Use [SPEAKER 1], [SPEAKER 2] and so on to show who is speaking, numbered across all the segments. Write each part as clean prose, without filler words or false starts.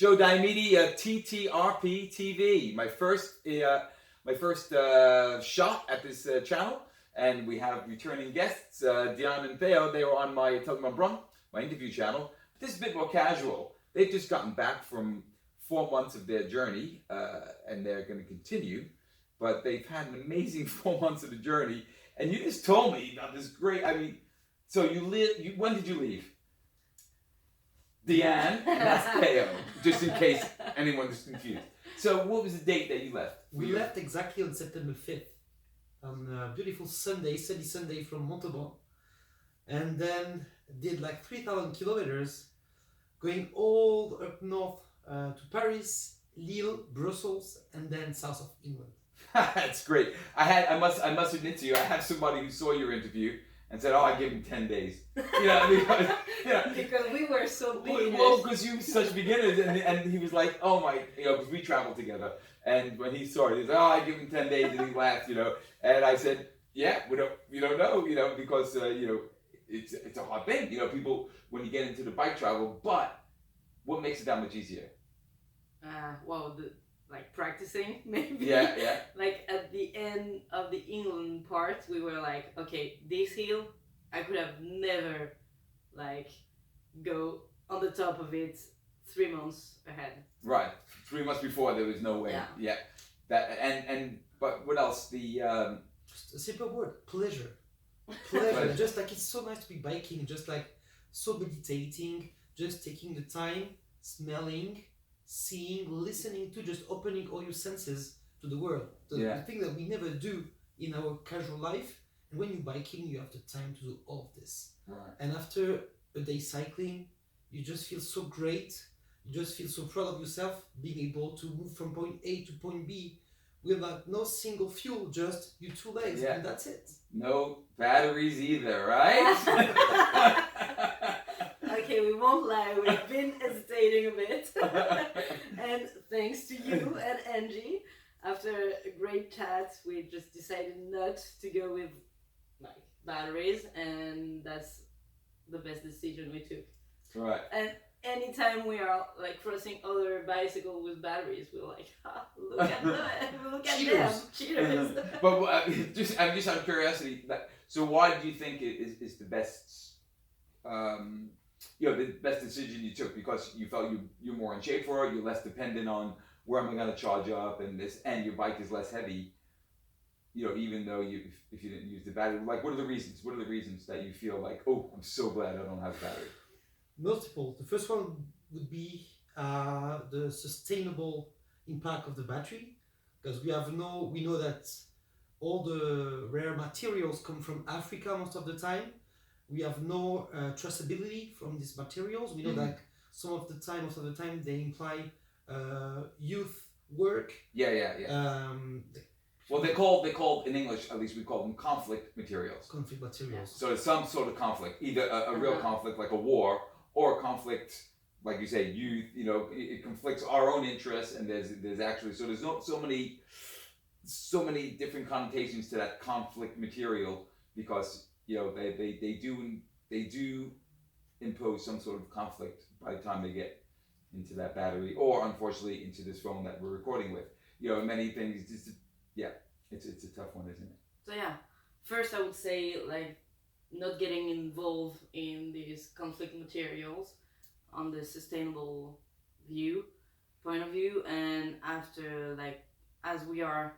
[SPEAKER 1] Joe Diomede, TTRP TV. My first shot at this channel, and we have returning guests, Dion and Theo. They were on my Telegram Brun, my interview channel. This is a bit more casual. They've just gotten back from 4 months of their journey, and they're going to continue. But they've had an amazing 4 months of the journey, and you just told me about this great. I mean, so when did you leave? Deanne, and that's Theo, just in case anyone's confused. So what was the date that you left?
[SPEAKER 2] We left exactly on September 5th, on a beautiful Sunday, sunny Sunday from Montauban, and then did like 3,000 kilometers, going all up north to Paris, Lille, Brussels, and then south of England.
[SPEAKER 1] That's great. I must admit to you, I have somebody who saw your interview and said, "Oh, I give him 10 days."
[SPEAKER 3] Because we were so beginners.
[SPEAKER 1] Well, because you were such beginners, and he was like, "Oh my," because we traveled together. And when he saw it, he said, "Oh, I give him 10 days," and he laughed, And I said, "Yeah, we don't know, because it's a hard thing, people when you get into the bike travel. But what makes it that much easier?"
[SPEAKER 3] Like practicing, maybe.
[SPEAKER 1] Yeah.
[SPEAKER 3] Like at the end of the England part, we were like, okay, this hill, I could have never go on the top of it 3 months ahead.
[SPEAKER 1] Right, 3 months before there was no way. Yeah. That but what else?
[SPEAKER 2] Just a simple word: pleasure. Pleasure. Just like it's so nice to be biking. Just like so meditating. Just taking the time, smelling, seeing, listening to, just opening all your senses to the world. The thing that we never do in our casual life. And when you're biking, you have the time to do all of this.
[SPEAKER 1] Right.
[SPEAKER 2] And after a day cycling, you just feel so great. You just feel so proud of yourself being able to move from point A to point B without no single fuel, just your 2 legs, and that's it.
[SPEAKER 1] No batteries either, right?
[SPEAKER 3] Okay, we won't lie, we've been hesitating a bit. And thanks to you and Angie, after a great chat, we just decided not to go with batteries, and that's the best decision we took.
[SPEAKER 1] Right.
[SPEAKER 3] And anytime we are crossing other bicycles with batteries, we're like, look at them, cheaters.
[SPEAKER 1] But I'm just out of curiosity. So why do you think it is the best? The best decision you took, because you felt you're more in shape for it. You're less dependent on where am I going to charge up, and your bike is less heavy. Even though if you didn't use the battery, what are the reasons? What are the reasons that you feel like, oh, I'm so glad I don't have a battery?
[SPEAKER 2] Multiple. The first one would be the sustainable impact of the battery, because we know that all the rare materials come from Africa most of the time. We have no traceability from these materials. We know that most of the time they imply youth work.
[SPEAKER 1] Yeah. Well, they're called in English, at least we call them conflict materials.
[SPEAKER 2] Conflict materials.
[SPEAKER 1] So it's some sort of conflict, either a real conflict like a war, or a conflict, like you say, youth. It conflicts our own interests, and there's actually there's so many different connotations to that conflict material, because they do impose some sort of conflict by the time they get into that battery, or unfortunately into this phone that we're recording with. Many things. It's a tough one, isn't it?
[SPEAKER 3] So first I would say not getting involved in these conflict materials on the sustainable point of view, and after as we are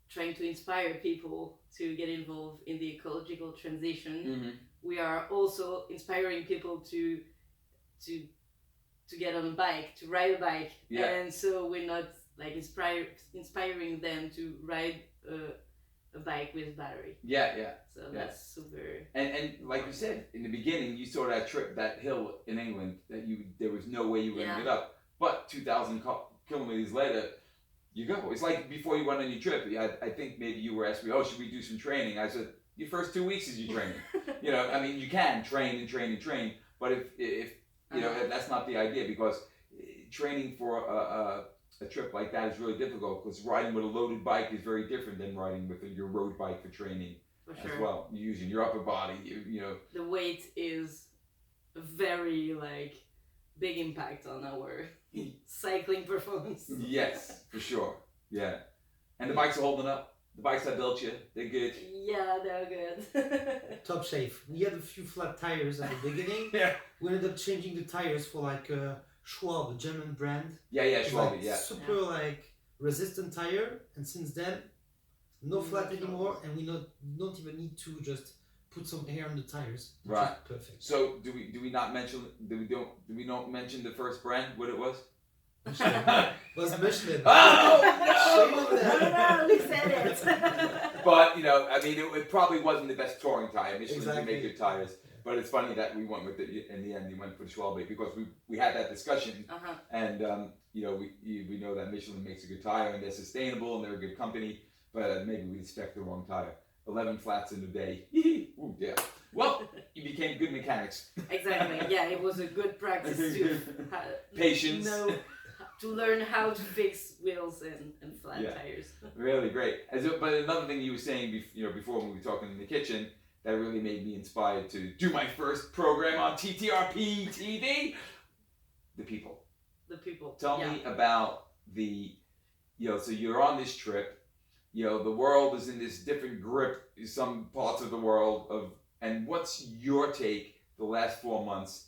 [SPEAKER 3] trying to inspire people to get involved in the ecological transition, we are also inspiring people to get on a bike, to ride a bike, and so we're not inspiring them to ride a bike with battery. So that's super.
[SPEAKER 1] And like you said in the beginning, you saw that hill in England that there was no way you were going to get up, but 2,000 kilometers later, you go. It's like before you went on your trip. I think maybe you were asking me, "Oh, should we do some training?" I said, "Your first 2 weeks is your training." You can train, but if that's not the idea, because training for a trip like that is really difficult, because riding with a loaded bike is very different than riding with your road bike for training as well. You're using your upper body.
[SPEAKER 3] The weight is a very big impact on our cycling performance.
[SPEAKER 1] Yes, for sure. Yeah. And the bikes are holding up. The bikes I built you, they're good.
[SPEAKER 3] Yeah, they're good.
[SPEAKER 2] Top shape. We had a few flat tires at the beginning.
[SPEAKER 1] Yeah.
[SPEAKER 2] We ended up changing the tires for like Schwab, a German brand.
[SPEAKER 1] Yeah, Schwab,
[SPEAKER 2] Like,
[SPEAKER 1] yeah.
[SPEAKER 2] super like resistant tire, and since then, no flat anymore, and we don't even need to just put some air on the tires. Which
[SPEAKER 1] Right.
[SPEAKER 2] is perfect.
[SPEAKER 1] So do we not mention mention the first brand, what it was?
[SPEAKER 2] Was Michelin.
[SPEAKER 1] Oh
[SPEAKER 2] Shame on
[SPEAKER 1] no!
[SPEAKER 2] them.
[SPEAKER 3] No, we said it.
[SPEAKER 1] But I mean, it probably wasn't the best touring tire. Michelin can
[SPEAKER 2] Exactly.
[SPEAKER 1] make good tires, but it's funny that we went with it in the end. We went for the Schwalbe because we had that discussion, and we know that Michelin makes a good tire and they're sustainable and they're a good company, but maybe we spec'd the wrong tire. 11 flats in a day. Ooh, yeah. Well, you became good mechanics.
[SPEAKER 3] Exactly. Yeah, it was a good practice to
[SPEAKER 1] Patience.
[SPEAKER 3] to learn how to fix wheels and flat tires.
[SPEAKER 1] Really great. But another thing you were saying, before when we were talking in the kitchen, that really made me inspired to do my first program on TTRP TV. The people.
[SPEAKER 3] The people.
[SPEAKER 1] Tell me about so you're on this trip. The world is in this different grip in some parts of the world and what's your take the last 4 months,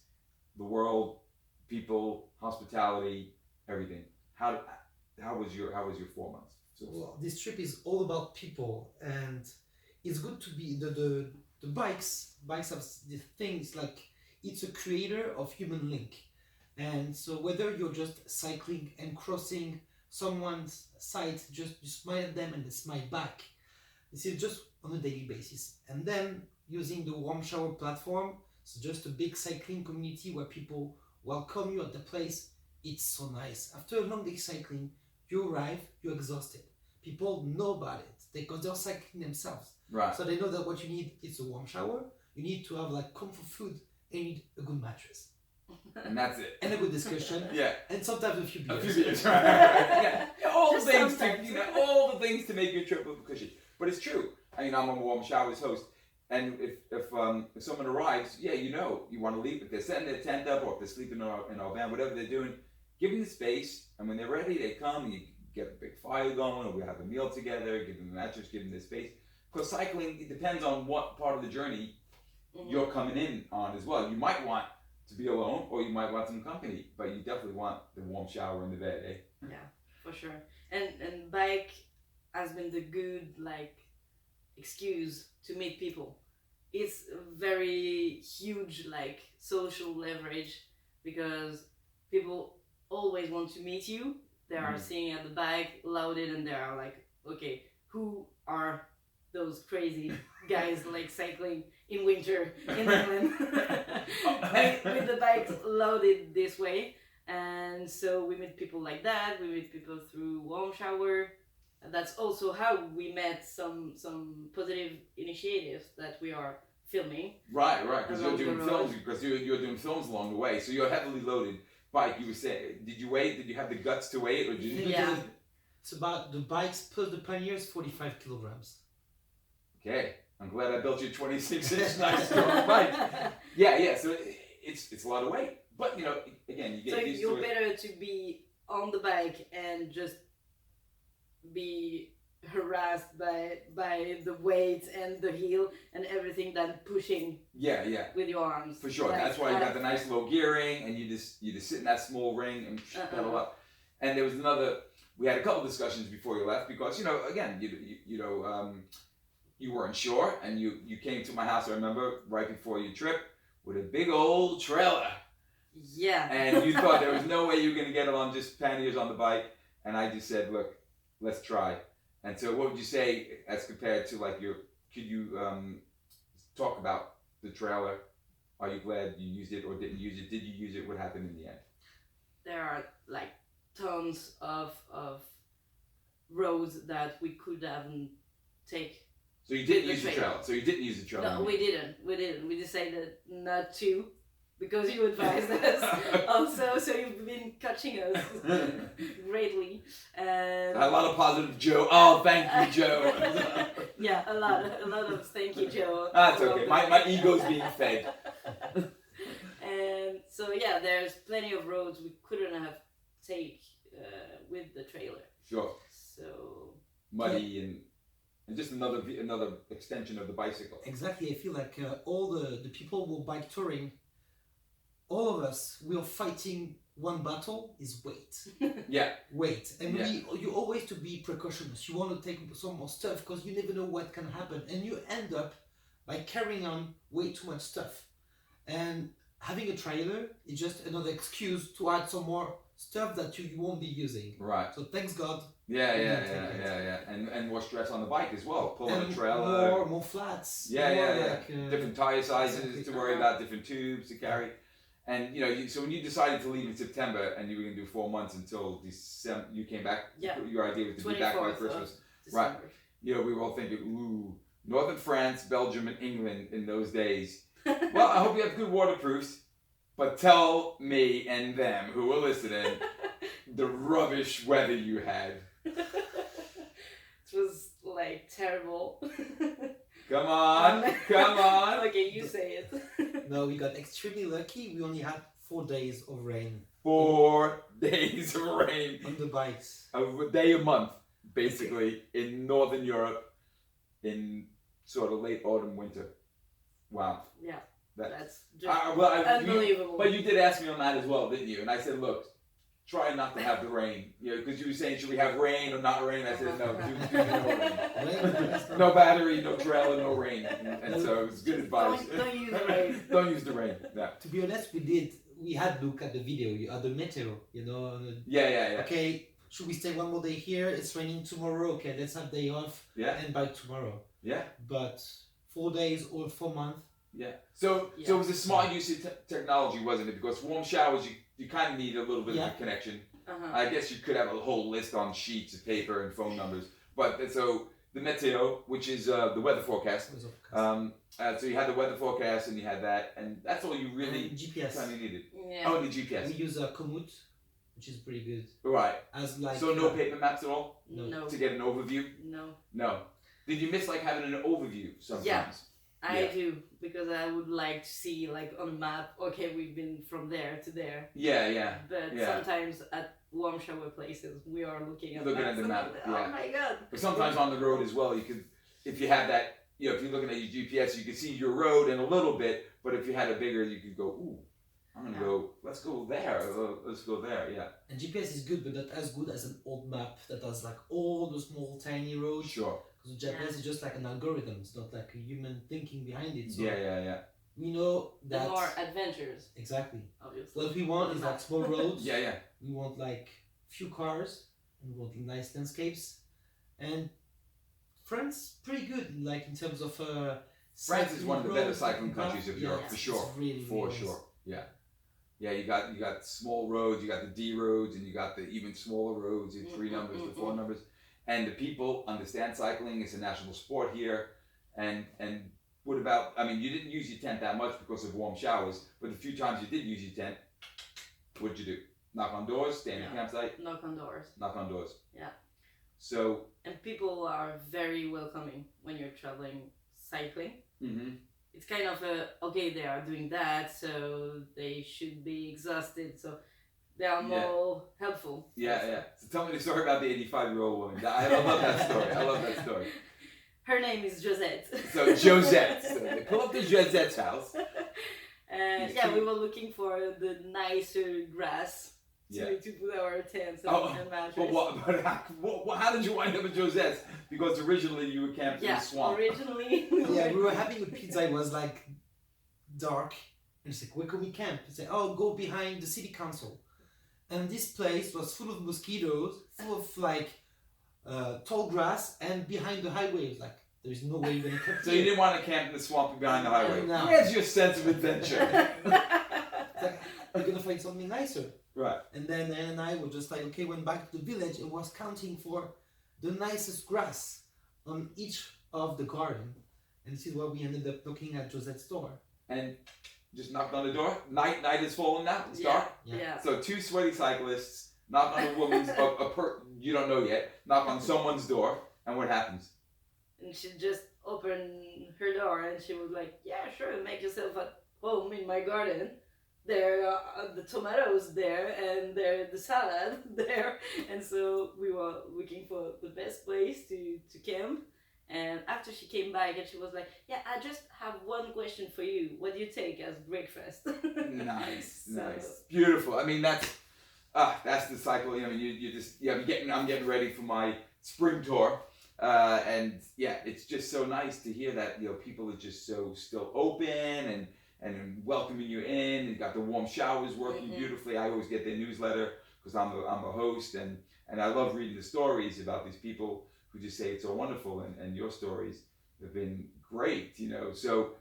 [SPEAKER 1] the world, people, hospitality, everything. How was your 4 months?
[SPEAKER 2] Well, this trip is all about people, and it's good to be the bikes have the things like it's a creator of human link, and so whether you're just cycling and crossing someone's site, just you smile at them and they smile back. This is just on a daily basis, and then using the warm shower platform, it's just a big cycling community where people welcome you at the place. It's so nice. After a long day cycling, you arrive, you're exhausted. People know about it because they're cycling themselves.
[SPEAKER 1] Right.
[SPEAKER 2] So they know that what you need is a warm shower, you need to have like comfort food, and you need a good mattress.
[SPEAKER 1] And that's it.
[SPEAKER 2] And a good discussion.
[SPEAKER 1] Yeah.
[SPEAKER 2] And sometimes a few beers.
[SPEAKER 1] A few beers, right. Yeah. All the
[SPEAKER 3] Just
[SPEAKER 1] things
[SPEAKER 3] sometimes.
[SPEAKER 1] all the things to make your trip a little cushy. But it's true. I mean, I'm a warm showers host. And if someone arrives, you want to leave. If they're setting their tent up or if they're sleeping in our van, whatever they're doing, give them the space. And when they're ready, they come and you get a big fire going, or we have a meal together, give them the mattress, give them the space. Because cycling, it depends on what part of the journey you're coming in on as well. You might want to be alone, or you might want some company, but you definitely want the warm shower in the bed, eh?
[SPEAKER 3] Yeah, for sure. And bike has been the good excuse to meet people. It's a very huge social leverage because people always want to meet you. They are seeing at the bike loaded and they are like, okay, who are those crazy guys cycling in winter in England with the bikes loaded this way? And so we meet people like that. We meet people through warm shower. And that's also how we met some positive initiatives that we are filming.
[SPEAKER 1] Right, because you're
[SPEAKER 3] Along
[SPEAKER 1] doing
[SPEAKER 3] the
[SPEAKER 1] films,
[SPEAKER 3] road.
[SPEAKER 1] because you're doing films along the way. So you're heavily loaded bike. You were saying, did you weigh it? Did you have the guts to weigh it, or did you?
[SPEAKER 3] Yeah.
[SPEAKER 2] It's about the bikes plus the panniers, 45 kilograms.
[SPEAKER 1] Okay, I'm glad I built you a 26-inch nice strong bike. Yeah. So it's a lot of weight, but again, you get
[SPEAKER 3] So
[SPEAKER 1] used
[SPEAKER 3] you're
[SPEAKER 1] to it.
[SPEAKER 3] better to be on the bike and just be harassed by the weight and the heel and everything than pushing
[SPEAKER 1] Yeah.
[SPEAKER 3] with your arms.
[SPEAKER 1] For sure. That's why you got the nice low gearing, and you just sit in that small ring and pedal up. And there was we had a couple discussions before you left because again you weren't sure, and you came to my house. I remember right before your trip with a big old trailer.
[SPEAKER 3] Yeah.
[SPEAKER 1] And you thought there was no way you were going to get it on just panniers on the bike, and I just said, look, let's try. And so, what would you say as compared to could you talk about the trailer? Are you glad you used it or didn't use it? Did you use it? What happened in the end?
[SPEAKER 3] There are tons of roads that we could take.
[SPEAKER 1] So you didn't use the trailer.
[SPEAKER 3] No, we didn't. We decided not to because you advised us also. So you've been catching us greatly. And
[SPEAKER 1] I had a lot of positive Joe. Oh, thank you, Joe.
[SPEAKER 3] Yeah, a lot of thank you, Joe.
[SPEAKER 1] That's okay. My ego's being fed.
[SPEAKER 3] And so there's plenty of roads we couldn't have take with the trailer.
[SPEAKER 1] Sure.
[SPEAKER 3] So
[SPEAKER 1] Muddy and just another extension of the bicycle.
[SPEAKER 2] Exactly. I feel like all the people who bike touring, all of us, we are fighting one battle is weight.
[SPEAKER 1] Yeah.
[SPEAKER 2] Weight. And
[SPEAKER 1] Yeah.
[SPEAKER 2] you always to be precautious. You want to take some more stuff because you never know what can happen. And you end up by carrying on way too much stuff. And having a trailer is just another excuse to add some more stuff that you won't be using.
[SPEAKER 1] Right.
[SPEAKER 2] So thanks God.
[SPEAKER 1] Yeah. And more stress on the bike as well. Pulling a trailer.
[SPEAKER 2] More flats.
[SPEAKER 1] Yeah.
[SPEAKER 2] Like,
[SPEAKER 1] different tire sizes
[SPEAKER 2] exactly.
[SPEAKER 1] to worry about, different tubes to carry. And so when you decided to leave in September and you were going to do 4 months until December, you came back.
[SPEAKER 3] Yeah.
[SPEAKER 1] Your idea was to be back by
[SPEAKER 3] 24th
[SPEAKER 1] Christmas.
[SPEAKER 3] of
[SPEAKER 1] Right.
[SPEAKER 3] December.
[SPEAKER 1] We were all thinking, ooh, northern France, Belgium, and England in those days. Well, I hope you have good waterproofs, but tell me and them who are listening the rubbish weather you had.
[SPEAKER 3] It was like terrible.
[SPEAKER 1] Come on.
[SPEAKER 3] Okay, you say it.
[SPEAKER 2] No, we got extremely lucky. We only had 4 days of rain
[SPEAKER 1] 4 days of rain.
[SPEAKER 2] on the bikes.
[SPEAKER 1] A day a month, basically, in Northern Europe in sort of late autumn, winter. Wow.
[SPEAKER 3] Yeah,
[SPEAKER 1] That-
[SPEAKER 3] that's just unbelievable.
[SPEAKER 1] But you did ask me on that as well, didn't you? And I said, look, try not to have the rain. Because you were saying, should we have rain or not rain? I said, no, do no rain. No battery, no trailer, no rain. And so it was good advice.
[SPEAKER 3] Don't use the rain.
[SPEAKER 1] Don't use the rain. Yeah.
[SPEAKER 2] To be honest, we had look at the video, at the meteo,
[SPEAKER 1] Yeah.
[SPEAKER 2] Okay, should we stay one more day here? It's raining tomorrow. Okay, let's have day off
[SPEAKER 1] Yeah.
[SPEAKER 2] and bike tomorrow.
[SPEAKER 1] Yeah.
[SPEAKER 2] But 4 days or 4 months.
[SPEAKER 1] Yeah. So it was a smart use of technology, wasn't it? Because warm showers, you kind of need a little bit of a connection.
[SPEAKER 3] Uh-huh.
[SPEAKER 1] I guess you could have a whole list on sheets of paper and phone numbers. But so the meteo, which is the weather forecast. So you had the weather forecast and you had that, and that's all you really
[SPEAKER 2] And GPS.
[SPEAKER 1] kind of needed.
[SPEAKER 3] Yeah.
[SPEAKER 1] Oh, the GPS.
[SPEAKER 2] We use a Komoot, which is pretty good.
[SPEAKER 1] Right.
[SPEAKER 2] As like
[SPEAKER 1] So no paper maps at all
[SPEAKER 3] No.
[SPEAKER 1] to get an overview.
[SPEAKER 3] No.
[SPEAKER 1] No. Did you miss like having an overview sometimes?
[SPEAKER 3] I do, because I would like to see like on a map, okay, we've been from there to there.
[SPEAKER 1] Yeah.
[SPEAKER 3] But
[SPEAKER 1] Yeah.
[SPEAKER 3] sometimes at warm shower places, we are looking at
[SPEAKER 1] the map.
[SPEAKER 3] Oh
[SPEAKER 1] Yeah.
[SPEAKER 3] my god.
[SPEAKER 1] But sometimes on the road as well, you could, if you have that, if you're looking at your GPS, you can see your road in a little bit. But if you had a bigger, you could go, ooh, I'm gonna go. Let's go there. Let's go there. Yeah.
[SPEAKER 2] And GPS is good, but not as good as an old map that has like all the small tiny roads.
[SPEAKER 1] Sure.
[SPEAKER 2] Because GPS is just like an algorithm. It's not like a human thinking behind it. So
[SPEAKER 1] Yeah.
[SPEAKER 2] we know
[SPEAKER 3] The
[SPEAKER 2] that
[SPEAKER 3] more adventures,
[SPEAKER 2] exactly.
[SPEAKER 3] obviously.
[SPEAKER 2] What we want is like small roads.
[SPEAKER 1] Yeah.
[SPEAKER 2] We want like few cars, and we want nice landscapes. And France, pretty good, like in terms of
[SPEAKER 1] France is one of the better
[SPEAKER 2] roads,
[SPEAKER 1] cycling countries of Europe, for sure.
[SPEAKER 2] It's really,
[SPEAKER 1] For
[SPEAKER 2] really
[SPEAKER 1] sure. Yeah. Yeah, you got small roads, you got the D roads, and you got the even smaller roads, the 3 numbers, the 4 numbers. And the people understand cycling. It's a national sport here. And what about, I mean, you didn't use your tent that much because of warm showers, but the few times you did use your tent, what'd you do? Knock on doors, stay in a campsite?
[SPEAKER 3] Knock on doors.
[SPEAKER 1] Knock on doors.
[SPEAKER 3] Yeah.
[SPEAKER 1] So.
[SPEAKER 3] And people are very welcoming when you're traveling cycling.
[SPEAKER 1] Mm-hmm.
[SPEAKER 3] It's kind of okay, they are doing that, so they should be exhausted, so they are more helpful.
[SPEAKER 1] Yeah. So tell me the story about the 85-year-old woman. I love that story.
[SPEAKER 3] Her name is Josette.
[SPEAKER 1] So Josette. So they pull up to Josette's house.
[SPEAKER 3] And we were looking for the nicer grass to put our tents and mattress.
[SPEAKER 1] But how did you wind up at Josette's? Because originally you were camped in the swamp.
[SPEAKER 3] Originally.
[SPEAKER 2] We were having a pizza. It was like dark. And it's like, where can we camp? It's like, oh, go behind the city council. And this place was full of mosquitoes, full of like tall grass, and behind the highway. It's like, there's no way you're gonna camp.
[SPEAKER 1] So you didn't want to camp in the swamp behind the highway.
[SPEAKER 2] No.
[SPEAKER 1] Where's your sense of adventure?
[SPEAKER 2] It's like, we're gonna find something nicer.
[SPEAKER 1] Right.
[SPEAKER 2] And then Anne and I were just like, okay, went back to the village and was counting for the nicest grass on each of the garden. And this is why we ended up looking at Josette's door.
[SPEAKER 1] And just knocked on the door. Night is falling now. It's dark.
[SPEAKER 3] Yeah.
[SPEAKER 1] So 2 sweaty cyclists knock on a woman's, you don't know yet, knock on someone's door, and what happens?
[SPEAKER 3] And she just opened her door and she was like, yeah, sure, make yourself at home in my garden. the tomatoes there, and the salad there, and so we were looking for the best place to camp. And after she came back, and she was like, "Yeah, I just have one question for you. What do you take as breakfast?"
[SPEAKER 1] Nice, nice, beautiful. I mean, that's the cycle. You know, you just I'm getting ready for my spring tour, and yeah, it's just so nice to hear that people are just so still open and welcoming you in. You got the warm showers working beautifully. I always get their newsletter because I'm a host, and I love reading the stories about these people who just say it's so wonderful, and your stories have been great. So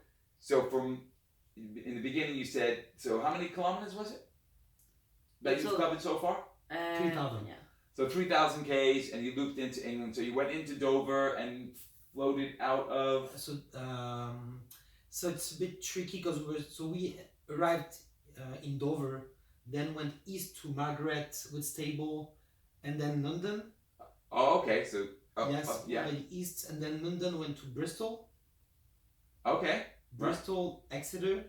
[SPEAKER 1] from in the beginning you said, so how many kilometers was it that you've covered so far?
[SPEAKER 2] 3,000.
[SPEAKER 3] Yeah.
[SPEAKER 1] So 3,000 Ks, and you looped into England. So you went into Dover and floated out of.
[SPEAKER 2] So it's a bit tricky because we arrived in Dover, then went east to Margaret with Stable, and then London.
[SPEAKER 1] Oh, okay. So
[SPEAKER 2] yeah, east, and then London went to Bristol.
[SPEAKER 1] Okay.
[SPEAKER 2] Bristol, Exeter,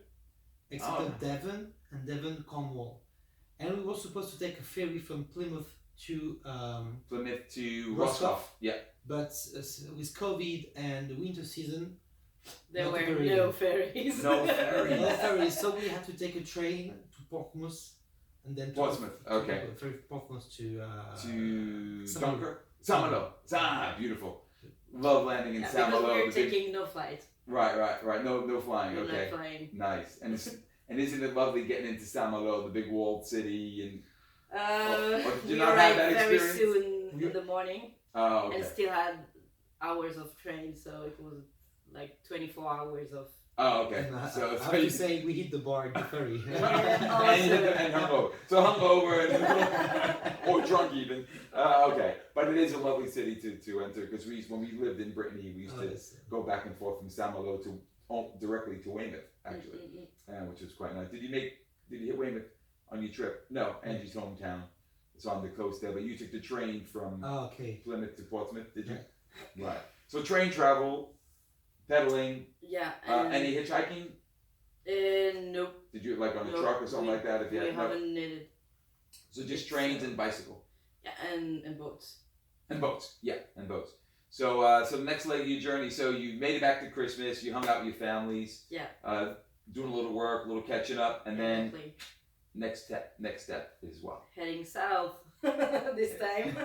[SPEAKER 2] Devon, and Devon, Cornwall. And we were supposed to take a ferry from Plymouth to
[SPEAKER 1] Roscoff. Yeah.
[SPEAKER 2] But with COVID and the winter season,
[SPEAKER 3] there were no ferries.
[SPEAKER 1] No ferries.
[SPEAKER 2] No ferries. So we had to take a train to Portsmouth, and then
[SPEAKER 1] Portsmouth. Okay.
[SPEAKER 2] Portsmouth to
[SPEAKER 1] Dunkirk. Saint-Malo. Beautiful. Love landing in Saint-Malo.
[SPEAKER 3] Because we're taking no flight.
[SPEAKER 1] Right. No flying.
[SPEAKER 3] We're
[SPEAKER 1] Okay.
[SPEAKER 3] not flying.
[SPEAKER 1] Nice. And isn't it lovely getting into Saint-Malo, the big walled city, and did you
[SPEAKER 3] we
[SPEAKER 1] not have
[SPEAKER 3] arrived
[SPEAKER 1] that
[SPEAKER 3] very
[SPEAKER 1] experience?
[SPEAKER 3] soon in the morning,
[SPEAKER 1] Oh, okay.
[SPEAKER 3] and still had hours of train, so it was like 24 hours of.
[SPEAKER 1] Oh, okay.
[SPEAKER 2] And
[SPEAKER 1] So
[SPEAKER 2] I have to say we hit the bar at the ferry.
[SPEAKER 1] and hungover. So hungover or drunk even. Okay, but it is a lovely city to enter because when we lived in Brittany, we used to go back and forth from Saint-Malo to directly to Weymouth, actually, which was quite nice. Did you hit Weymouth on your trip? No, Angie's hometown. It's on the coast there, but you took the train from Plymouth to Portsmouth, did you? Yeah. Right. So train travel. Pedaling.
[SPEAKER 3] Yeah.
[SPEAKER 1] Any hitchhiking?
[SPEAKER 3] Nope.
[SPEAKER 1] Did you like on a truck or something like that? If you
[SPEAKER 3] haven't needed.
[SPEAKER 1] So just trains and bicycle.
[SPEAKER 3] Yeah, and boats.
[SPEAKER 1] And boats. Yeah, and boats. So the next leg of your journey. So you made it back to Christmas. You hung out with your families.
[SPEAKER 3] Yeah.
[SPEAKER 1] Doing a little work, a little catching up, and then next step is what?
[SPEAKER 3] Heading south. This time.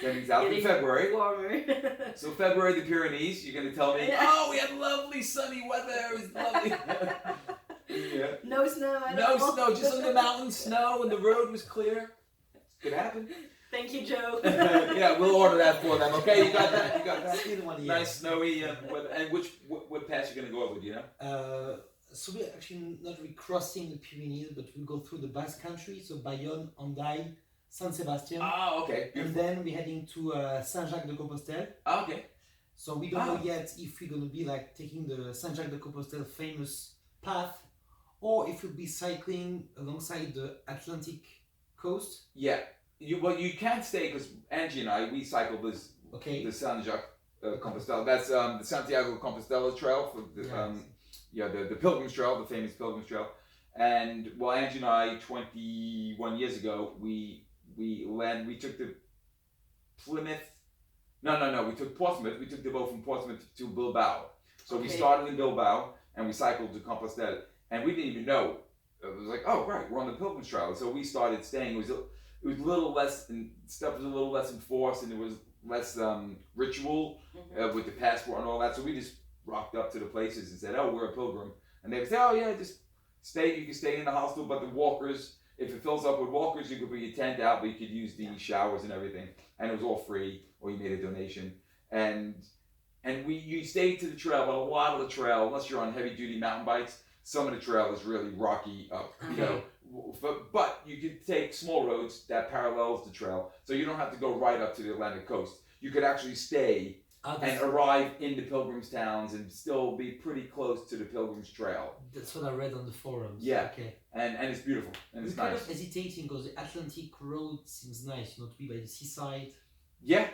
[SPEAKER 1] Heading south in February.
[SPEAKER 3] Warmer.
[SPEAKER 1] So February, the Pyrenees. You're gonna tell me? Oh, we had lovely sunny weather. It was lovely. Yeah.
[SPEAKER 3] No snow.
[SPEAKER 1] No snow. Just on the mountain, snow, and the road was clear. Could happen.
[SPEAKER 3] Thank you, Joe.
[SPEAKER 1] Yeah, we'll order that for them. Okay, you got that. You got that.
[SPEAKER 2] Yeah.
[SPEAKER 1] Nice snowy. Weather. And what pass you gonna go over? Do you know?
[SPEAKER 2] So we're actually not recrossing the Pyrenees, but we go through the Basque Country, so Bayonne, Hendaye, San Sebastian.
[SPEAKER 1] Oh, okay. Beautiful.
[SPEAKER 2] And then we're heading to Saint-Jacques-de-Compostelle.
[SPEAKER 1] Oh, okay.
[SPEAKER 2] So we don't know yet if we're going to be like taking the Saint-Jacques-de-Compostelle famous path, or if we'll be cycling alongside the Atlantic coast.
[SPEAKER 1] Yeah. You can't stay because Angie and I, we cycled the Saint-Jacques-Compostelle. That's the Santiago Compostela Trail for the Pilgrim's Trail, the famous Pilgrim's Trail. And Angie and I, 21 years ago, we took the Plymouth. No, we took Portsmouth. We took the boat from Portsmouth to Bilbao. So we started in Bilbao and we cycled to Compostela. And we didn't even know. It was like, oh, right, we're on the Pilgrim's Trail. So we started staying. It was a little less, and stuff was a little less enforced, and there was less ritual with the passport and all that. So we just rocked up to the places and said, oh, we're a pilgrim. And they would say, oh, yeah, just stay. You can stay in the hostel, but the walkers, if it fills up with walkers, you could put your tent out, but you could use the showers and everything. And it was all free, or you made a donation. And you stayed to the trail, but a lot of the trail, unless you're on heavy-duty mountain bikes, some of the trail is really rocky up, you know. But you could take small roads that parallels the trail, so you don't have to go right up to the Atlantic coast. You could actually stay and arrive in the pilgrims' towns and still be pretty close to the Pilgrim's Trail.
[SPEAKER 2] That's what I read on the forums.
[SPEAKER 1] Yeah.
[SPEAKER 2] Okay.
[SPEAKER 1] And it's beautiful and it's
[SPEAKER 2] We're kind
[SPEAKER 1] nice.
[SPEAKER 2] of hesitating because the Atlantic road seems nice, to be by the seaside.
[SPEAKER 1] Yeah,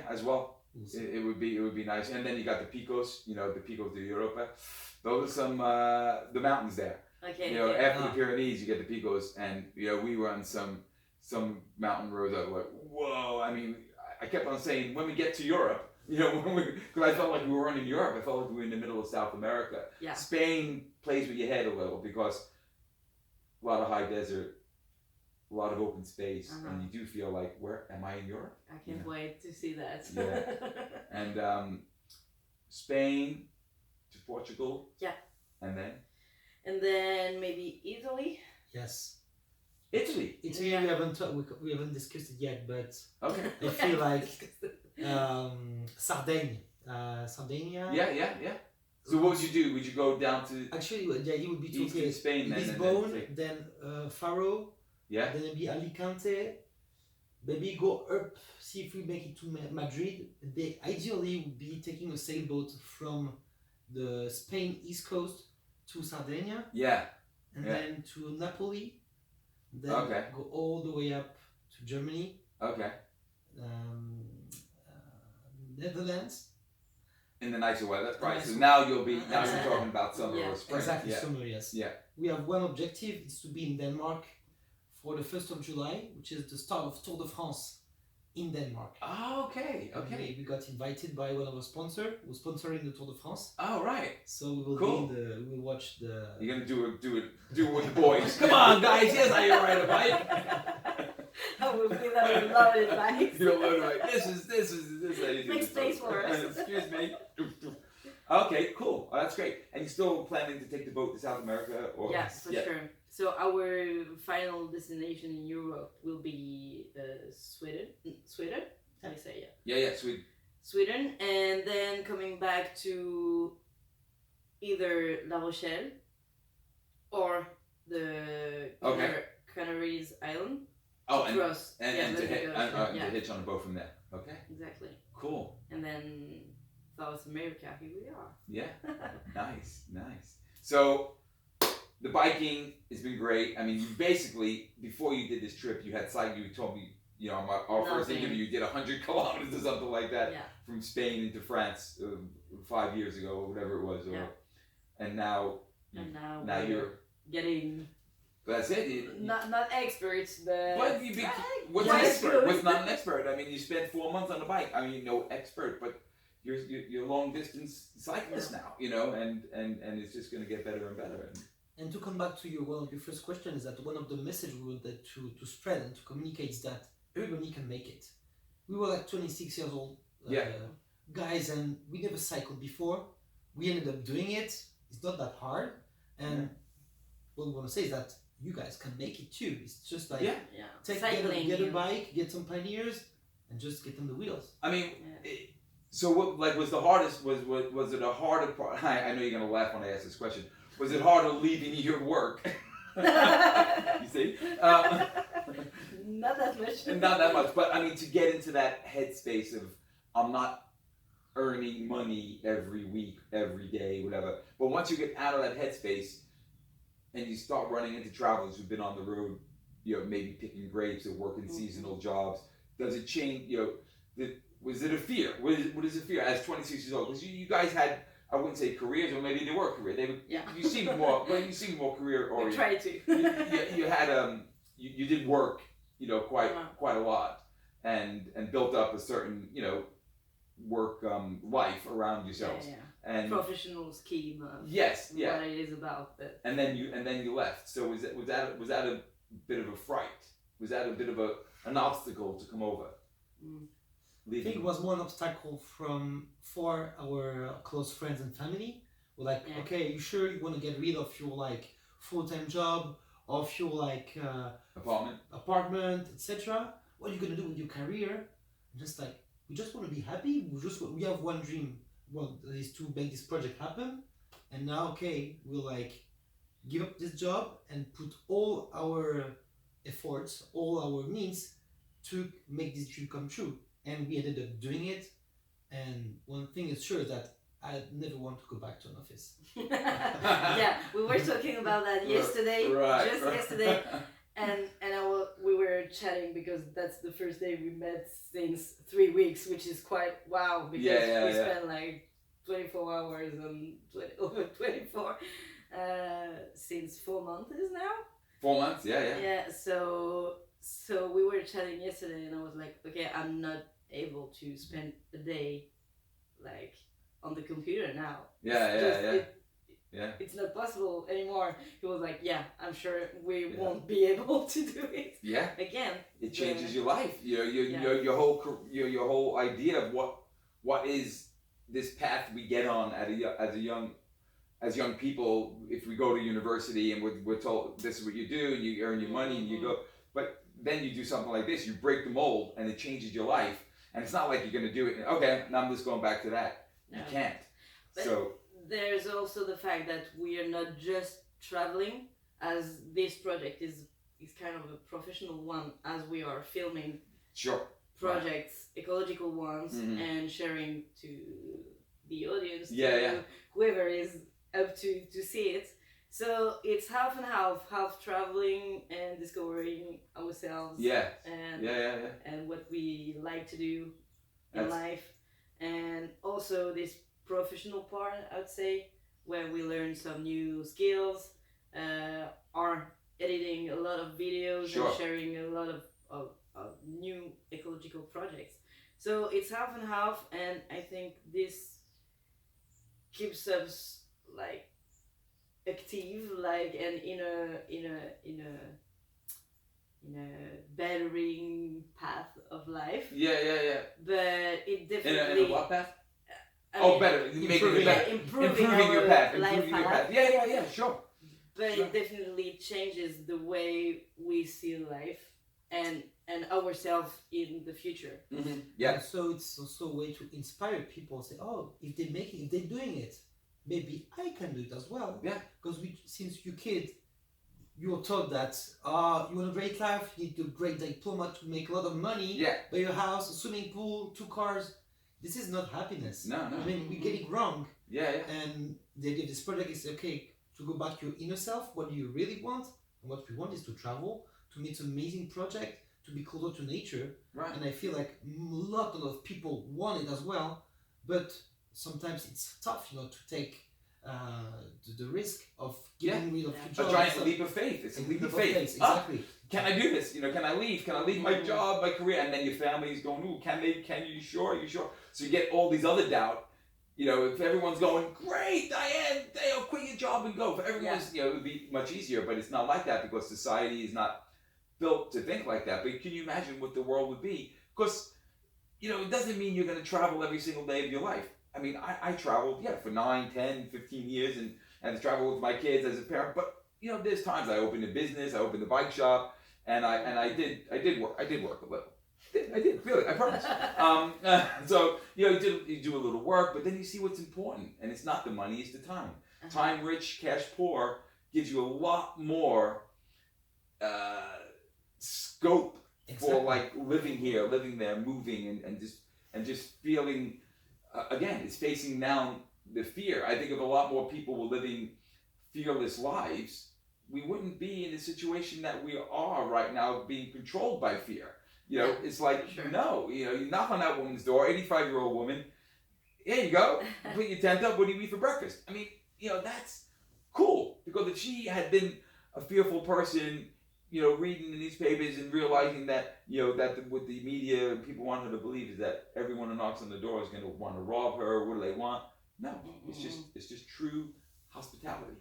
[SPEAKER 1] as well. It would be nice. And then you got the Picos, the Picos de Europa. Those are some the mountains there.
[SPEAKER 3] Okay.
[SPEAKER 1] You know,
[SPEAKER 3] okay.
[SPEAKER 1] after the Pyrenees, you get the Picos, and you know, we were on some mountain roads that were like, whoa. I mean, I kept on saying, when we get to Europe, you know, because I felt like we were in Europe. I felt like we were in the middle of South America.
[SPEAKER 3] Yeah.
[SPEAKER 1] Spain plays with your head a little because a lot of high desert, a lot of open space, and you do feel like, where am I in Europe?
[SPEAKER 3] I can't wait to see that.
[SPEAKER 1] Yeah. And Spain to Portugal.
[SPEAKER 3] Yeah.
[SPEAKER 1] And then
[SPEAKER 3] maybe Italy.
[SPEAKER 2] Yes.
[SPEAKER 1] Italy.
[SPEAKER 2] Italy,
[SPEAKER 3] Yeah.
[SPEAKER 2] we haven't discussed it yet, but
[SPEAKER 1] Okay.
[SPEAKER 2] I feel like Sardinia.
[SPEAKER 1] Yeah. So what would you do? Would you go down to
[SPEAKER 2] Actually, yeah, it would be two
[SPEAKER 1] Eastern
[SPEAKER 2] places.
[SPEAKER 1] Spain then?
[SPEAKER 2] Lisbon, then Faro,
[SPEAKER 1] Yeah.
[SPEAKER 2] then maybe Alicante. Maybe go up, see if we make it to Madrid. They ideally would be taking a sailboat from the Spain east coast to Sardinia,
[SPEAKER 1] Yeah.
[SPEAKER 2] and
[SPEAKER 1] Yeah.
[SPEAKER 2] then to Napoli. Then
[SPEAKER 1] Okay.
[SPEAKER 2] go all the way up to Germany,
[SPEAKER 1] Okay.
[SPEAKER 2] Netherlands.
[SPEAKER 1] In the nicer weather, right? So
[SPEAKER 2] Nice.
[SPEAKER 1] now you're
[SPEAKER 3] Exactly.
[SPEAKER 1] talking about summer
[SPEAKER 3] Yeah.
[SPEAKER 1] or spring.
[SPEAKER 2] Exactly,
[SPEAKER 1] Yeah.
[SPEAKER 2] summer, yes.
[SPEAKER 1] Yeah.
[SPEAKER 2] We have one objective, it's to be in Denmark for the 1st of July, which is the start of Tour de France in Denmark.
[SPEAKER 1] Oh, okay. Okay.
[SPEAKER 2] We got invited by one of our sponsors who's sponsoring the Tour de France.
[SPEAKER 1] Oh, right.
[SPEAKER 2] So we will
[SPEAKER 1] Cool.
[SPEAKER 2] we will watch the.
[SPEAKER 1] You're gonna do it with the boys. Come on, guys. Here's how you ride a bike.
[SPEAKER 3] I would be that would love it, right?
[SPEAKER 1] You'll learn right. This is how you do
[SPEAKER 3] Make
[SPEAKER 1] this.
[SPEAKER 3] space for us.
[SPEAKER 1] Excuse me. Okay, cool. Oh, that's great. And you still planning to take the boat to South America, or?
[SPEAKER 3] Yes, for sure. So our final destination in Europe will be Sweden. Sweden? Can I say
[SPEAKER 1] Yeah, Sweden.
[SPEAKER 3] Sweden, and then coming back to either La Rochelle or the Canaries Island.
[SPEAKER 1] Oh, and
[SPEAKER 3] cross.
[SPEAKER 1] and to
[SPEAKER 3] yeah,
[SPEAKER 1] hitch on a boat from there. Okay,
[SPEAKER 3] exactly.
[SPEAKER 1] cool.
[SPEAKER 3] And then South America, here we are.
[SPEAKER 1] Yeah, nice. So the biking has been great. I mean, you basically, before you did this trip, you told me, you know, our first
[SPEAKER 3] Nothing.
[SPEAKER 1] interview, you did 100 kilometers or something like that
[SPEAKER 3] Yeah.
[SPEAKER 1] from Spain into France 5 years ago or whatever it was. And now,
[SPEAKER 3] And now
[SPEAKER 1] now
[SPEAKER 3] we're
[SPEAKER 1] you're,
[SPEAKER 3] getting
[SPEAKER 1] that's it.
[SPEAKER 3] not experts, but
[SPEAKER 1] But what's
[SPEAKER 3] Yeah,
[SPEAKER 1] an
[SPEAKER 3] it's
[SPEAKER 1] expert?
[SPEAKER 3] good.
[SPEAKER 1] What's not an expert? I mean, you spent 4 months on the bike. I mean, no expert, but you're long distance cyclist now, you know, and it's just going to get better and better.
[SPEAKER 2] And to come back to one of your first questions, is that one of the messages we wanted to spread and to communicate is that everybody can make it. We were like 26 years old guys, and we never cycled before. We ended up doing it. It's not that hard, and what we want to say is that you guys can make it too. It's just like get a bike, get some pioneers, and just get on the wheels.
[SPEAKER 1] I mean, so what was the hardest? Was it a harder part? I know you're gonna laugh when I ask this question. Was it harder leaving your work? You see,
[SPEAKER 3] not that much.
[SPEAKER 1] Not that much, but I mean, to get into that headspace of I'm not earning money every week, every day, whatever. But once you get out of that headspace and you start running into travelers who've been on the road, you know, maybe picking grapes or working seasonal jobs, does it change? You know, was it a fear? What is a fear as 26 years old? Because you guys had, I wouldn't say careers, or maybe they were career. You seemed more, well, you seemed more career oriented.
[SPEAKER 3] We tried to.
[SPEAKER 1] You had you did work, you know, quite a lot, and built up a certain, you know, work life around yourselves. And
[SPEAKER 3] professional scheme of what it is about. But
[SPEAKER 1] and then you left. So was that a bit of a fright? Was that a bit of an obstacle to come over?
[SPEAKER 2] I think it was more an obstacle for our close friends and family. We're like, okay, you sure you want to get rid of your like full-time job, of your like apartment, etc. What are you gonna do with your career? And just like, we just want to be happy. We have one dream. Well, that is to make this project happen. And now, okay, we'll like give up this job and put all our efforts, all our means to make this dream come true. And we ended up doing it. And one thing is sure that I never want to go back to an office.
[SPEAKER 3] Yeah, we were talking about that yesterday, yesterday. And we were chatting because that's the first day we met since 3 weeks, which is quite wow, because we spent like 24 hours and over 24. since 4 months now.
[SPEAKER 1] 4 months, yeah.
[SPEAKER 3] Yeah, so we were chatting yesterday, and I was like, okay, I'm not able to spend a day like on the computer now.
[SPEAKER 1] Yeah.
[SPEAKER 3] It's not possible anymore. He was like, yeah, I'm sure we won't be able to do it.
[SPEAKER 1] Yeah.
[SPEAKER 3] Again.
[SPEAKER 1] It changes your life. Your whole idea of what is this path we get on as young people. If we go to university and we're told this is what you do, and you earn your money and you go, but then you do something like this, you break the mold and it changes your life. And it's not like you're going to do it. Okay, now I'm just going back to that. You can't.
[SPEAKER 3] But
[SPEAKER 1] so
[SPEAKER 3] there's also the fact that we are not just traveling, as this project is kind of a professional one, as we are filming projects, ecological ones, and sharing to the audience, whoever is up to see it. So it's half and half traveling and discovering ourselves. And what we like to do in life, and also this professional part, I would say, where we learn some new skills, are editing a lot of videos and sharing a lot of new ecological projects. So it's half and half, and I think this keeps us like active, like, and in a bettering path of life. But it definitely
[SPEAKER 1] in a what path?
[SPEAKER 3] Better.
[SPEAKER 1] Improving your path. Improving your path. Yeah, sure.
[SPEAKER 3] But it definitely changes the way we see life and ourselves in the future.
[SPEAKER 2] Yeah. So it's also a way to inspire people. Say, oh, if they're doing it, maybe I can do it as well.
[SPEAKER 1] Yeah.
[SPEAKER 2] Because since you're kid, you were taught that you want a great life, you need a great diploma to make a lot of money.
[SPEAKER 1] Yeah.
[SPEAKER 2] Buy your house, a swimming pool, 2 cars. This is not happiness.
[SPEAKER 1] No.
[SPEAKER 2] I mean, we get it wrong.
[SPEAKER 1] Yeah.
[SPEAKER 2] And the idea of this project is, okay, to go back to your inner self, what do you really want? And what we want is to travel, to meet an amazing project, to be closer to nature.
[SPEAKER 1] Right.
[SPEAKER 2] And I feel like a lot of people want it as well, but sometimes it's tough, to take the risk of getting rid of your job.
[SPEAKER 1] A giant leap of faith. It's a leap of faith.
[SPEAKER 2] Exactly.
[SPEAKER 1] Can I do this? Can I leave? Can I leave my job, my career? And then your family's going, ooh, can you, sure? So you get all these other doubt. If everyone's going, great, Diane, Dale, quit your job and go. For everyone's, it would be much easier, but it's not like that because society is not built to think like that. But can you imagine what the world would be? Because, it doesn't mean you're going to travel every single day of your life. I mean, I traveled, for 9, 10, 15 years and I traveled with my kids as a parent. But, there's times I opened a business, I opened a bike shop, and I did work a little. I did, really, I promise. So, you do a little work, but then you see what's important. And it's not the money, it's the time. Time rich, cash poor gives you a lot more scope for like living here, living there, moving, and just feeling, again, it's facing down the fear. I think if a lot more people were living fearless lives, we wouldn't be in the situation that we are right now, being controlled by fear. It's like, no, you knock on that woman's door, 85-year-old woman, here you go, put your tent up, what do you eat for breakfast? I mean, that's cool, because if she had been a fearful person, reading the newspapers and realizing that, what the media people want her to believe is that everyone who knocks on the door is going to want to rob her, what do they want? No, it's just true hospitality.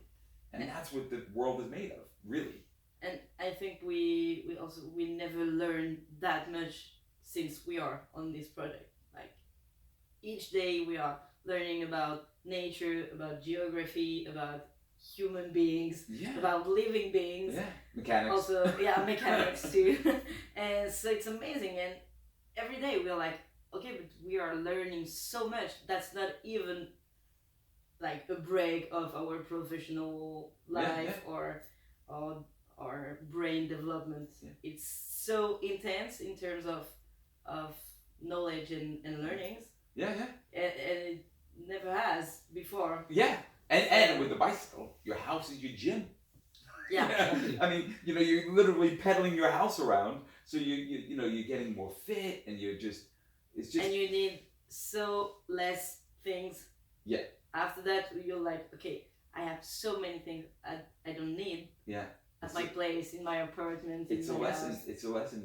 [SPEAKER 1] And that's what the world is made of, really.
[SPEAKER 3] And I think we never learn that much since we are on this project. Like, each day we are learning about nature, about geography, about human beings, about living beings.
[SPEAKER 1] Yeah, mechanics.
[SPEAKER 3] Also, mechanics too. And so it's amazing. And every day we're like, okay, but we are learning so much. That's not even like a break of our professional life or brain development. It's so intense in terms of knowledge and learnings. And it never has before.
[SPEAKER 1] And with the bicycle, your house is your gym. I mean, you're literally pedaling your house around, so you're getting more fit, and it's just.
[SPEAKER 3] And you need so less things. After that, you're like, okay, I have so many things I don't need.
[SPEAKER 1] Yeah.
[SPEAKER 3] At my place, in my apartment.
[SPEAKER 1] It's
[SPEAKER 3] in
[SPEAKER 1] a
[SPEAKER 3] my
[SPEAKER 1] lesson.
[SPEAKER 3] house.
[SPEAKER 1] It's a lesson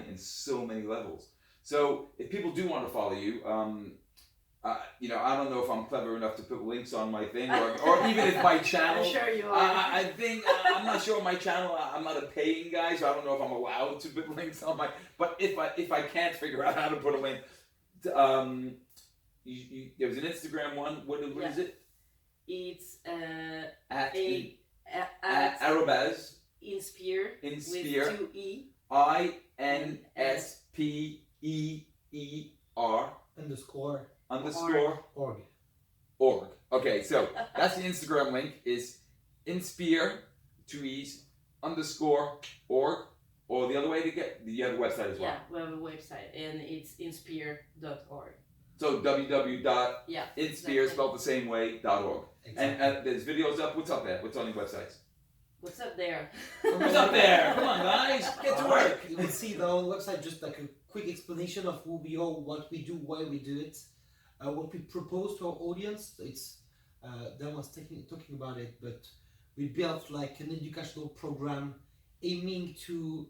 [SPEAKER 1] in so many levels. So if people do want to follow you, you know, I don't know if I'm clever enough to put links on my thing, or even if my channel.
[SPEAKER 3] I'm sure you are.
[SPEAKER 1] I think I'm not sure on my channel. I'm not a paying guy, so I don't know if I'm allowed to put links on my. But if I can't figure out how to put a link, there's an Instagram one. What is it?
[SPEAKER 3] It's
[SPEAKER 1] At
[SPEAKER 3] arrobas
[SPEAKER 1] Inspire
[SPEAKER 3] with 2 E.
[SPEAKER 1] INSPEER
[SPEAKER 2] _org.
[SPEAKER 1] org. Okay, so that's the Instagram link is Inspire 2 E's _org, or the other way to get you have a website as well.
[SPEAKER 3] Yeah, we have a website and it's inspire.org.
[SPEAKER 1] So www.inspire spelled the same way .org.
[SPEAKER 2] Exactly.
[SPEAKER 1] And there's videos up. What's up there? What's on your websites?
[SPEAKER 3] What's up there?
[SPEAKER 1] What's up there? Come on, guys, get to work.
[SPEAKER 2] You will see the whole website, just like a quick explanation of who we are, what we do, why we do it, what we propose to our audience. It's Dan was talking about it, but we built like an educational program aiming to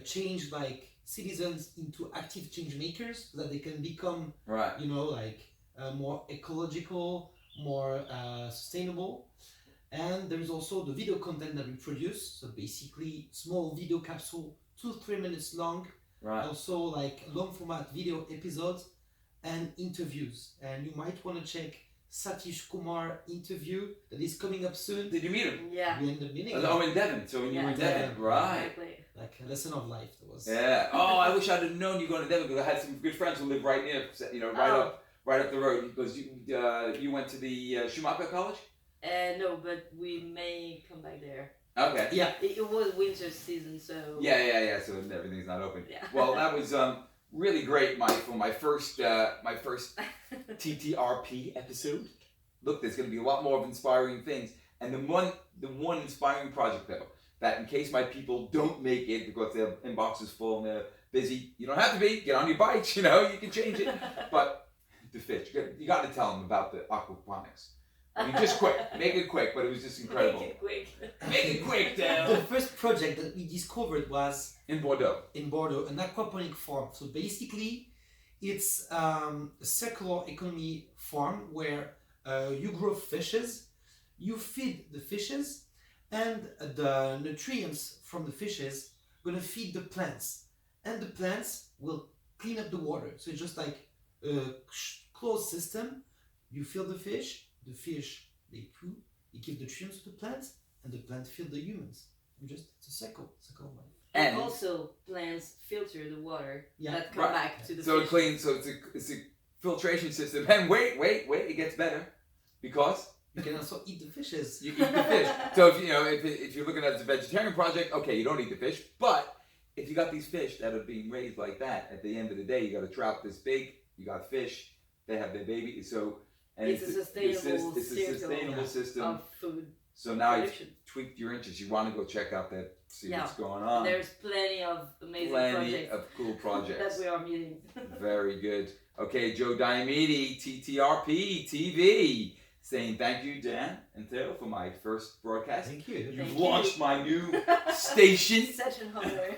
[SPEAKER 2] change like citizens into active change makers, so that they can become,
[SPEAKER 1] Right.
[SPEAKER 2] you know, like more ecological, more sustainable. And there is also the video content that we produce. So basically, small video capsule, 2-3 minutes long.
[SPEAKER 1] Right.
[SPEAKER 2] Also like long format video episodes and interviews. And you might want to check Satish Kumar interview that is coming up soon.
[SPEAKER 1] Did you meet him?
[SPEAKER 3] Yeah.
[SPEAKER 2] We end up meeting
[SPEAKER 1] Oh, in Devon. So when you were in Devon,
[SPEAKER 2] Devon.
[SPEAKER 1] right?
[SPEAKER 3] Exactly.
[SPEAKER 2] like a lesson of life. That was
[SPEAKER 1] Yeah. Oh, I wish I'd have known you going to Devon, because I had some good friends who live right near, you know, right up the road. Because you went to the Schumacher College.
[SPEAKER 3] No, but we may come back there.
[SPEAKER 1] Okay.
[SPEAKER 2] yeah.
[SPEAKER 3] It was winter season, so.
[SPEAKER 1] Yeah. So everything's not open.
[SPEAKER 3] Yeah.
[SPEAKER 1] Well, that was really great, Michael. My first TTRP episode. Look, there's going to be a lot more of inspiring things, and the one inspiring project though, that in case my people don't make it because their inbox is full and they're busy, you don't have to be. Get on your bikes, you know, you can change it. But the fish, you got to tell them about the aquaponics. I mean, just quick, make it quick, but it was just incredible.
[SPEAKER 3] Make it quick.
[SPEAKER 1] Make it quick,
[SPEAKER 2] The
[SPEAKER 1] Dan.
[SPEAKER 2] first project that we discovered was
[SPEAKER 1] In Bordeaux.
[SPEAKER 2] an aquaponic farm. So basically, it's a circular economy farm where you grow fishes, you feed the fishes, and the nutrients from the fishes are gonna feed the plants, and the plants will clean up the water. So it's just like a closed system. You fill the fish they poo, you give nutrients to the plants, and the plant feed the humans. It's a cycle of life.
[SPEAKER 3] And also, plants filter the water that come
[SPEAKER 1] Right.
[SPEAKER 3] back to the
[SPEAKER 1] So
[SPEAKER 3] fish.
[SPEAKER 1] it cleans. So it's a filtration system. And wait, it gets better, because
[SPEAKER 2] You can also eat the fishes.
[SPEAKER 1] you eat the fish. So if you're looking at it as a vegetarian project, okay, you don't eat the fish. But if you got these fish that are being raised like that, at the end of the day, you got a trout this big, you got fish, they have their baby. So
[SPEAKER 3] it's a sustainable
[SPEAKER 1] system
[SPEAKER 3] of food.
[SPEAKER 1] So now you've
[SPEAKER 3] production.
[SPEAKER 1] tweaked your interest. You want to go check out that, see
[SPEAKER 3] Yeah.
[SPEAKER 1] what's going on.
[SPEAKER 3] There's plenty of amazing projects
[SPEAKER 1] of cool
[SPEAKER 3] that
[SPEAKER 1] projects.
[SPEAKER 3] we are meeting.
[SPEAKER 1] Very good. Okay, Joe Diomede, TTRP TV, saying thank you, Dan and Theo, for my first broadcast.
[SPEAKER 2] Thank you.
[SPEAKER 1] You've
[SPEAKER 3] Thank
[SPEAKER 1] launched
[SPEAKER 3] you.
[SPEAKER 1] my new station.
[SPEAKER 3] Such an honor.